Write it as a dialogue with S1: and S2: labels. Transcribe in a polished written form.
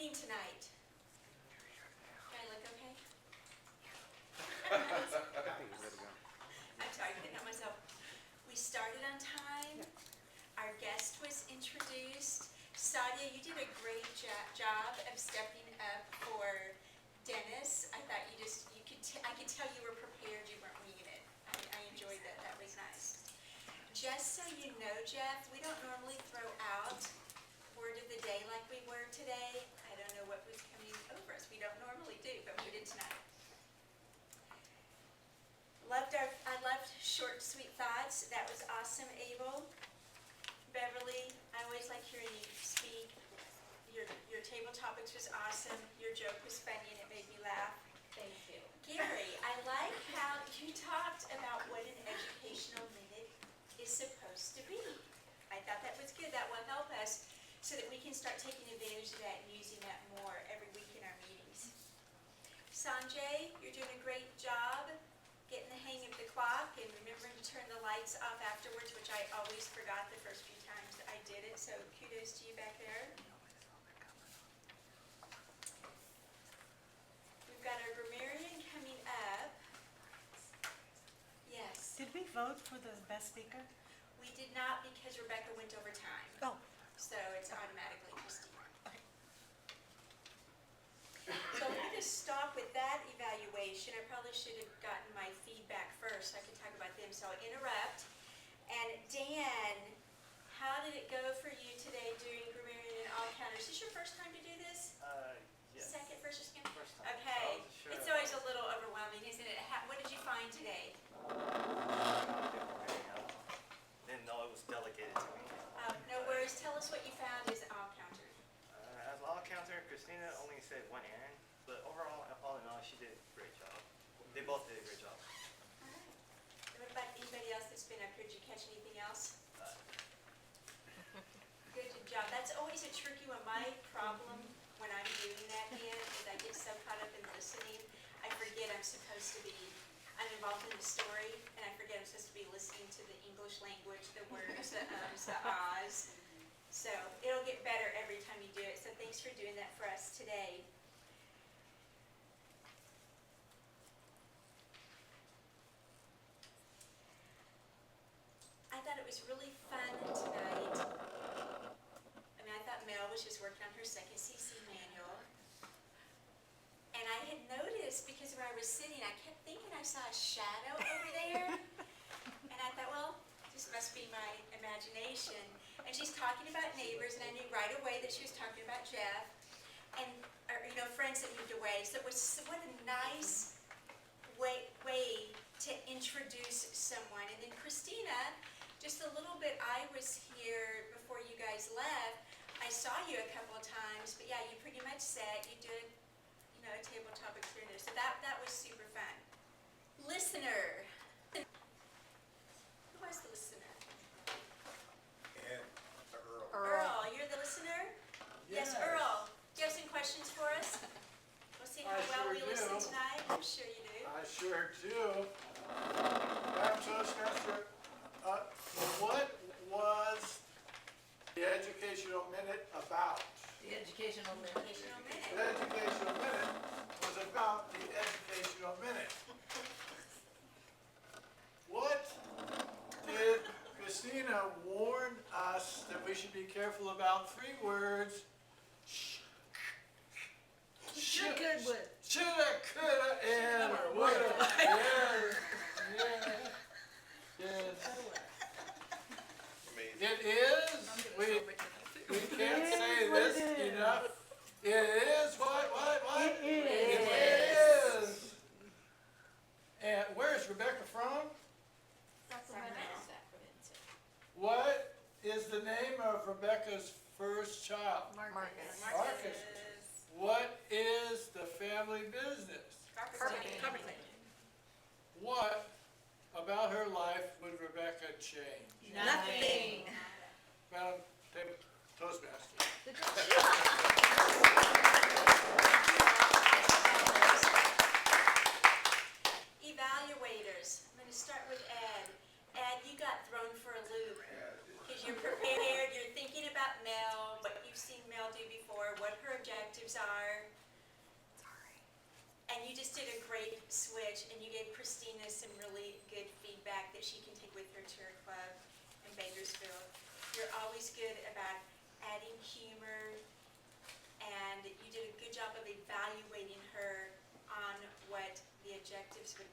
S1: meeting tonight? Do I look okay? I'm sorry, I couldn't help myself. We started on time. Our guest was introduced. Sadia, you did a great job of stepping up for Dennis. I thought I could tell you were prepared, you weren't winging it. I enjoyed that, that was nice. Just so you know, Jeff, we don't normally throw out word of the day like we were today. I don't know what was coming over us. We don't normally do, but we did tonight. I loved short, sweet thoughts. That was awesome, Abel. Beverly, I always like hearing you speak. Your table topics was awesome. Your joke was funny and it made me laugh.
S2: Thank you.
S1: Gary, I like how you talked about what an educational minute is supposed to be. I thought that was good. That will help us so that we can start taking advantage of that and using that more every week in our meetings. Sanjay, you're doing a great job getting the hang of the clock and remembering to turn the lights off afterwards, which I always forgot the first few times that I did it, so kudos to you back there. We've got our grammarian coming up. Yes.
S3: Did we vote for the best speaker?
S1: We did not because Rebecca went over time.
S3: Oh.
S1: So it's automatically Christine.
S3: Okay.
S1: So I'm going to stop with that evaluation. I probably should have gotten my feedback first so I could talk about them. So I'll interrupt. And Dan, how did it go for you today doing grammarian and all counters? Is this your first time to do this?
S4: Yes.
S1: Second, first, or second?
S4: First time.
S1: Okay.
S4: I wasn't sure.
S1: It's always a little overwhelming, isn't it? What did you find today?
S4: Didn't know it was delegated to me.
S1: No worries. Tell us what you found as all counters.
S4: As an all counter, Christina only said one errand, but overall, all in all, she did a great job. They both did a great job.
S1: All right. What about anybody else that's been up here? Did you catch anything else? Good job. That's always a tricky one. My problem when I'm doing that, Dan, is I get so caught up in listening, I forget I'm involved in the story, and I forget I'm supposed to be listening to the English language, the words, the ums, the ahs. So it'll get better every time you do it. So thanks for doing that for us today. I thought it was really fun tonight. I thought Mel was just working on her second CC manual. And I had noticed, because where I was sitting, I kept thinking I saw a shadow over there. And I thought, well, this must be my imagination. And she's talking about neighbors, and I knew right away that she was talking about Jeff. And, friends that moved away. So it was, what a nice way to introduce someone. And then Christina, just a little bit, I was here before you guys left. I saw you a couple of times, but yeah, you pretty much said you did, a table topics here and there. So that was super fun. Listener. Who was the listener?
S5: And Earl.
S1: Earl, you're the listener? Yes, Earl. Do you have some questions for us? We'll see how well we listen tonight. I'm sure you do.
S5: I sure do. Madam Toastmaster, what was the educational minute about?
S2: The educational minute.
S1: Educational minute.
S5: The educational minute was about the educational minute. What did Christina warn us that we should be careful about? 3 words.
S2: Should, could, would.
S5: Shoulda, coulda, and woulda. Yes, yes. It is. We can't say this enough. It is what? It is. And where's Rebecca from?
S1: Sacramento.
S5: What is the name of Rebecca's first child?
S2: Marcus.
S5: Marcus. What is the family business?
S1: Carpenter.
S5: What about her life would Rebecca change?
S2: Nothing.
S5: Madam Toastmaster.
S1: Evaluators. I'm going to start with Ed. Ed, you got thrown for a loop because you're prepared. You're thinking about Mel, what you've seen Mel do before, what her objective objectives are. And you just did a great switch, and you gave Christina some really good feedback that she can take with her to her club in Bakersfield. You're always good about adding humor, and you did a good job of evaluating her on what the objectives would